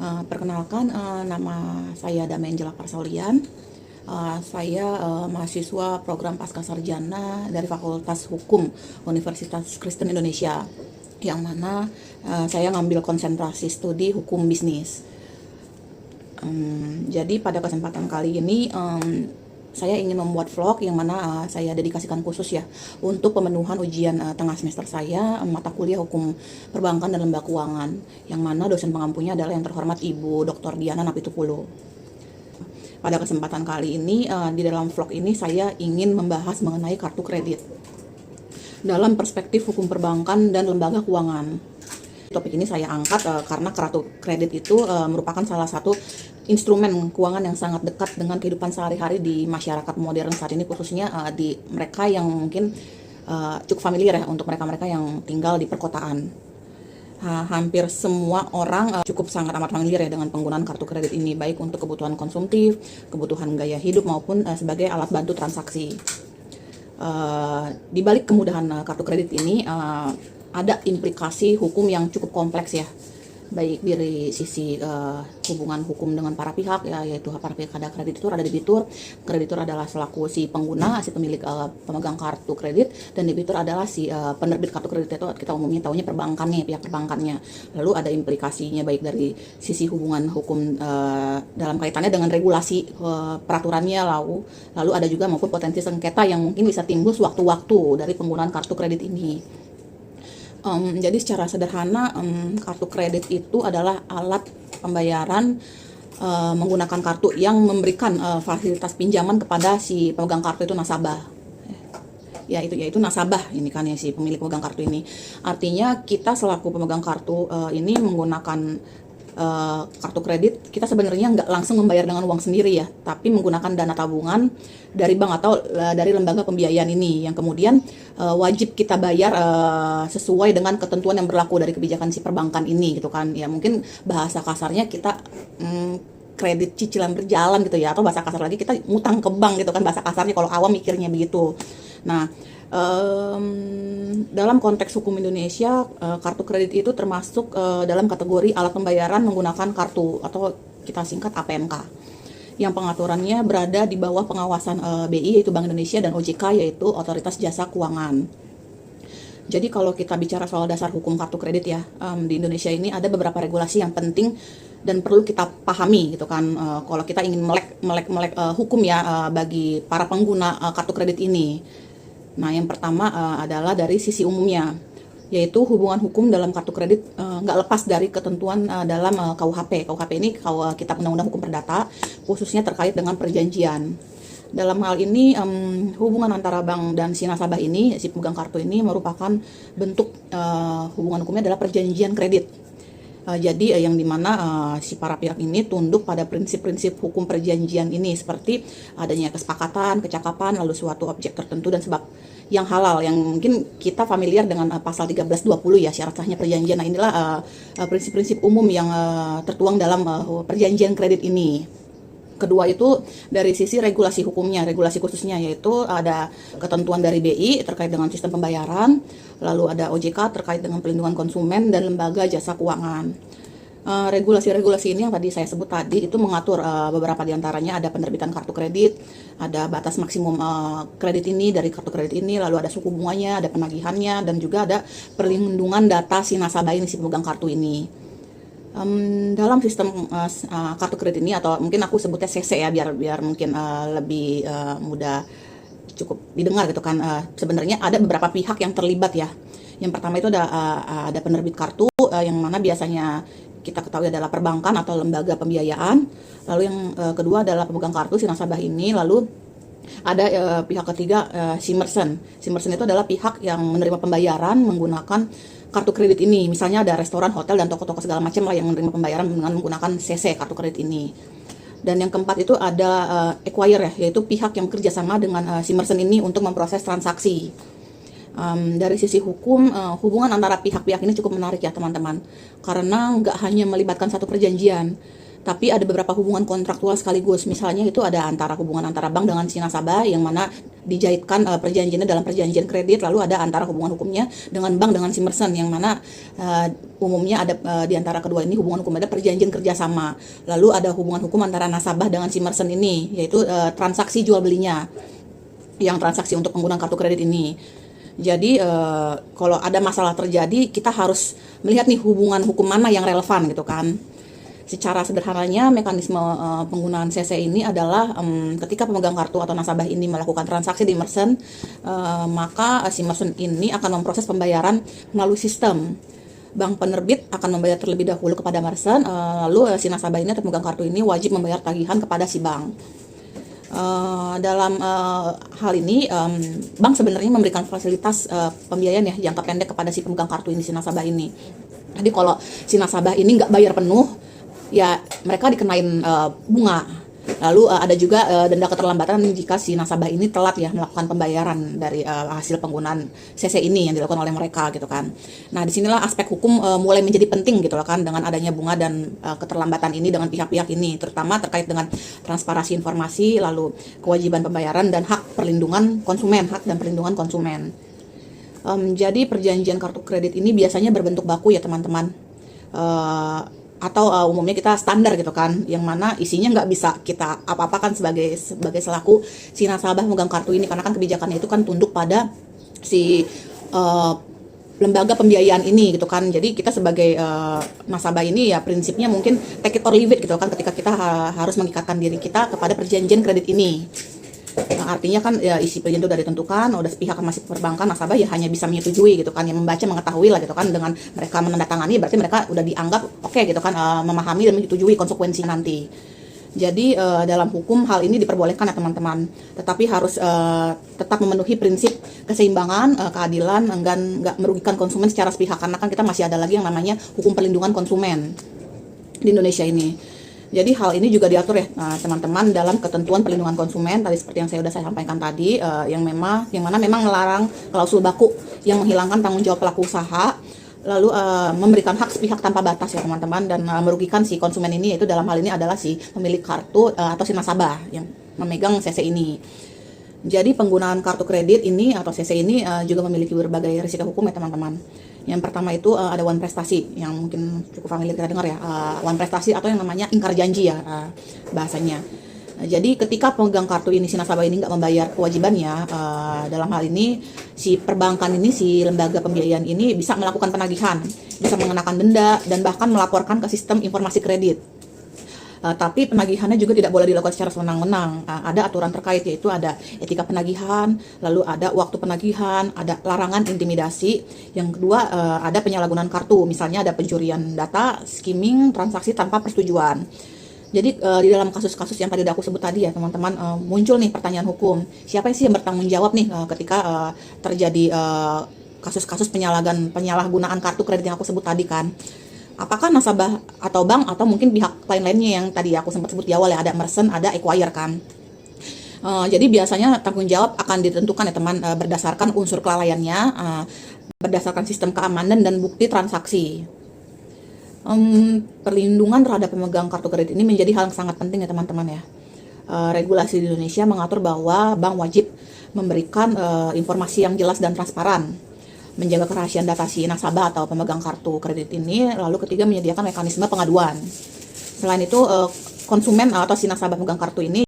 Perkenalkan, nama saya Damengela Parsaulian. Saya mahasiswa program Pascasarjana dari Fakultas Hukum Universitas Kristen Indonesia, yang mana saya ngambil konsentrasi studi hukum bisnis. Jadi pada kesempatan kali ini saya ingin membuat vlog yang mana saya dedikasikan khusus ya untuk pemenuhan ujian tengah semester saya mata kuliah hukum perbankan dan lembaga keuangan, yang mana dosen pengampunya adalah yang terhormat Ibu Dr. Diana Napitupulu. Pada kesempatan kali ini di dalam vlog ini saya ingin membahas mengenai kartu kredit dalam perspektif hukum perbankan dan lembaga keuangan. Topik ini saya angkat karena kartu kredit itu merupakan salah satu instrumen keuangan yang sangat dekat dengan kehidupan sehari-hari di masyarakat modern saat ini, khususnya di mereka yang mungkin cukup familiar ya, untuk mereka-mereka yang tinggal di perkotaan. Hampir semua orang cukup sangat amat familiar ya dengan penggunaan kartu kredit ini, baik untuk kebutuhan konsumtif, kebutuhan gaya hidup, maupun sebagai alat bantu transaksi. Di balik kemudahan kartu kredit ini ada implikasi hukum yang cukup kompleks ya, baik dari sisi hubungan hukum dengan para pihak ya, yaitu para pihak ada kreditur, ada debitur. Kreditur adalah selaku si pengguna, si pemilik pemegang kartu kredit, dan debitur adalah si penerbit kartu kredit. Itu kita umumnya tahunya perbankannya, pihak perbankannya. Lalu ada implikasinya baik dari sisi hubungan hukum dalam kaitannya dengan regulasi peraturannya, lalu ada juga maupun potensi sengketa yang mungkin bisa timbul sewaktu-waktu dari penggunaan kartu kredit ini. Jadi secara sederhana, kartu kredit itu adalah alat pembayaran menggunakan kartu yang memberikan fasilitas pinjaman kepada si pemegang kartu itu nasabah. Yaitu nasabah ini kan ya, si pemilik pemegang kartu ini. Artinya kita selaku pemegang kartu ini menggunakan kartu kredit, kita sebenarnya nggak langsung membayar dengan uang sendiri ya, tapi menggunakan dana tabungan dari bank atau dari lembaga pembiayaan ini, yang kemudian wajib kita bayar sesuai dengan ketentuan yang berlaku dari kebijakan si perbankan ini gitu kan ya. Mungkin bahasa kasarnya kita kredit cicilan berjalan gitu ya, atau bahasa kasar lagi kita ngutang ke bank gitu kan, bahasa kasarnya kalau awam mikirnya begitu. Nah, dalam konteks hukum Indonesia, kartu kredit itu termasuk dalam kategori alat pembayaran menggunakan kartu, atau kita singkat APMK, yang pengaturannya berada di bawah pengawasan BI, yaitu Bank Indonesia, dan OJK, yaitu Otoritas Jasa Keuangan. Jadi kalau kita bicara soal dasar hukum kartu kredit ya, di Indonesia ini ada beberapa regulasi yang penting dan perlu kita pahami gitu kan, kalau kita ingin melek hukum ya bagi para pengguna kartu kredit ini. Nah, yang pertama adalah dari sisi umumnya, yaitu hubungan hukum dalam kartu kredit nggak lepas dari ketentuan dalam KUHP. KUHP ini Kitab Undang-Undang Hukum Perdata, khususnya terkait dengan perjanjian. Dalam hal ini, hubungan antara bank dan si nasabah ini, si pemegang kartu ini, merupakan bentuk hubungan hukumnya adalah perjanjian kredit. Jadi yang dimana si para pihak ini tunduk pada prinsip-prinsip hukum perjanjian ini, seperti adanya kesepakatan, kecakapan, lalu suatu objek tertentu dan sebab yang halal, yang mungkin kita familiar dengan pasal 1320 ya, syarat sahnya perjanjian. Nah, inilah prinsip-prinsip umum yang tertuang dalam perjanjian kredit ini. Kedua itu dari sisi regulasi hukumnya, regulasi khususnya, yaitu ada ketentuan dari BI terkait dengan sistem pembayaran, lalu ada OJK terkait dengan pelindungan konsumen, dan lembaga jasa keuangan. Regulasi-regulasi ini yang tadi saya sebut tadi itu mengatur beberapa diantaranya, ada penerbitan kartu kredit, ada batas maksimum kredit ini dari kartu kredit ini, lalu ada suku bunganya, ada penagihannya, dan juga ada perlindungan data si nasabah ini, si pemegang kartu ini. Dalam sistem kartu kredit ini, atau mungkin aku sebutnya CC ya, biar mungkin lebih mudah cukup didengar gitu kan, sebenarnya ada beberapa pihak yang terlibat ya. Yang pertama itu ada penerbit kartu, yang mana biasanya kita ketahui adalah perbankan atau lembaga pembiayaan. Lalu yang kedua adalah pemegang kartu, si nasabah ini. Lalu ada pihak ketiga, si merchant. Si merchant itu adalah pihak yang menerima pembayaran menggunakan kartu kredit ini. Misalnya ada restoran, hotel, dan toko-toko segala macam lah yang menerima pembayaran dengan menggunakan CC, kartu kredit ini. Dan yang keempat itu ada acquire ya, yaitu pihak yang bekerja sama dengan si merchant ini untuk memproses transaksi. Dari sisi hukum, hubungan antara pihak-pihak ini cukup menarik ya teman-teman, karena nggak hanya melibatkan satu perjanjian, Tapi ada beberapa hubungan kontraktual sekaligus. Misalnya itu ada hubungan antara bank dengan si nasabah yang mana dijaitkan perjanjiannya dalam perjanjian kredit, lalu ada antara hubungan hukumnya dengan bank dengan si merchant yang mana umumnya ada di antara kedua ini hubungan hukum ada perjanjian kerjasama. Lalu ada hubungan hukum antara nasabah dengan si merchant ini, yaitu transaksi jual belinya, yang transaksi untuk penggunaan kartu kredit ini. Jadi kalau ada masalah terjadi, kita harus melihat nih hubungan hukum mana yang relevan gitu kan. Secara sederhananya, mekanisme penggunaan CC ini adalah ketika pemegang kartu atau nasabah ini melakukan transaksi di merchant, maka si merchant ini akan memproses pembayaran melalui sistem. Bank penerbit akan membayar terlebih dahulu kepada merchant, lalu si nasabah ini atau pemegang kartu ini wajib membayar tagihan kepada si bank. Dalam hal ini, bank sebenarnya memberikan fasilitas pembiayaan ya jangka pendek kepada si pemegang kartu ini, si nasabah ini. Jadi kalau si nasabah ini nggak bayar penuh, ya mereka dikenain bunga. Lalu ada juga denda keterlambatan jika si nasabah ini telat ya melakukan pembayaran dari hasil penggunaan CC ini yang dilakukan oleh mereka gitu kan. Nah, disinilah aspek hukum mulai menjadi penting gitu loh kan, dengan adanya bunga dan keterlambatan ini dengan pihak-pihak ini, terutama terkait dengan transparansi informasi, lalu kewajiban pembayaran dan hak perlindungan konsumen, hak dan perlindungan konsumen. Jadi perjanjian kartu kredit ini biasanya berbentuk baku ya teman-teman. Atau umumnya kita standar gitu kan, yang mana isinya nggak bisa kita apa-apakan sebagai selaku si nasabah megang kartu ini, karena kan kebijakannya itu kan tunduk pada si lembaga pembiayaan ini gitu kan. Jadi kita sebagai nasabah ini ya prinsipnya mungkin take it or leave it gitu kan, ketika kita harus mengikatkan diri kita kepada perjanjian kredit ini. Nah, artinya kan ya isi perjanjian itu udah ditentukan, udah sepihak sama si perbankan, nasabah ya hanya bisa menyetujui gitu kan, yang membaca mengetahui lah gitu kan, dengan mereka menandatangani berarti mereka udah dianggap oke gitu kan, memahami dan menyetujui konsekuensinya nanti. Jadi dalam hukum hal ini diperbolehkan ya teman-teman, tetapi harus tetap memenuhi prinsip keseimbangan, keadilan, nggak merugikan konsumen secara sepihak, karena kan kita masih ada lagi yang namanya hukum perlindungan konsumen di Indonesia ini. Jadi hal ini juga diatur ya teman-teman dalam ketentuan perlindungan konsumen tadi seperti yang saya sampaikan tadi, yang mana memang melarang klausul baku yang menghilangkan tanggung jawab pelaku usaha, lalu memberikan hak sepihak tanpa batas ya teman-teman, dan merugikan si konsumen ini, yaitu dalam hal ini adalah si pemilik kartu atau si nasabah yang memegang CC ini. Jadi penggunaan kartu kredit ini atau CC ini juga memiliki berbagai risiko hukum ya teman-teman. Yang pertama itu ada one prestasi, yang mungkin cukup familiar kita dengar ya, one prestasi atau yang namanya ingkar janji ya bahasanya. Jadi ketika pemegang kartu ini, si nasabah ini nggak membayar kewajibannya, dalam hal ini si perbankan ini, si lembaga pembiayaan ini bisa melakukan penagihan, bisa mengenakan denda, dan bahkan melaporkan ke sistem informasi kredit. Tapi penagihannya juga tidak boleh dilakukan secara sewenang-wenang. Ada aturan terkait, yaitu ada etika penagihan, lalu ada waktu penagihan, ada larangan intimidasi. Yang kedua ada penyalahgunaan kartu, misalnya ada pencurian data, skimming, transaksi tanpa persetujuan. Jadi di dalam kasus-kasus yang tadi aku sebut tadi ya teman-teman, muncul nih pertanyaan hukum, siapa sih yang bertanggung jawab nih ketika terjadi kasus-kasus penyalahgunaan kartu kredit yang aku sebut tadi kan. Apakah nasabah atau bank atau mungkin pihak lain-lainnya yang tadi aku sempat sebut di awal ya, ada merchant, ada acquire kan. Jadi biasanya tanggung jawab akan ditentukan ya teman, berdasarkan unsur kelalaiannya, berdasarkan sistem keamanan dan bukti transaksi. Perlindungan terhadap pemegang kartu kredit ini menjadi hal yang sangat penting ya teman-teman ya. Regulasi di Indonesia mengatur bahwa bank wajib memberikan informasi yang jelas dan transparan, menjaga kerahasiaan data si nasabah atau pemegang kartu kredit ini, lalu ketiga menyediakan mekanisme pengaduan. Selain itu konsumen atau si nasabah pemegang kartu ini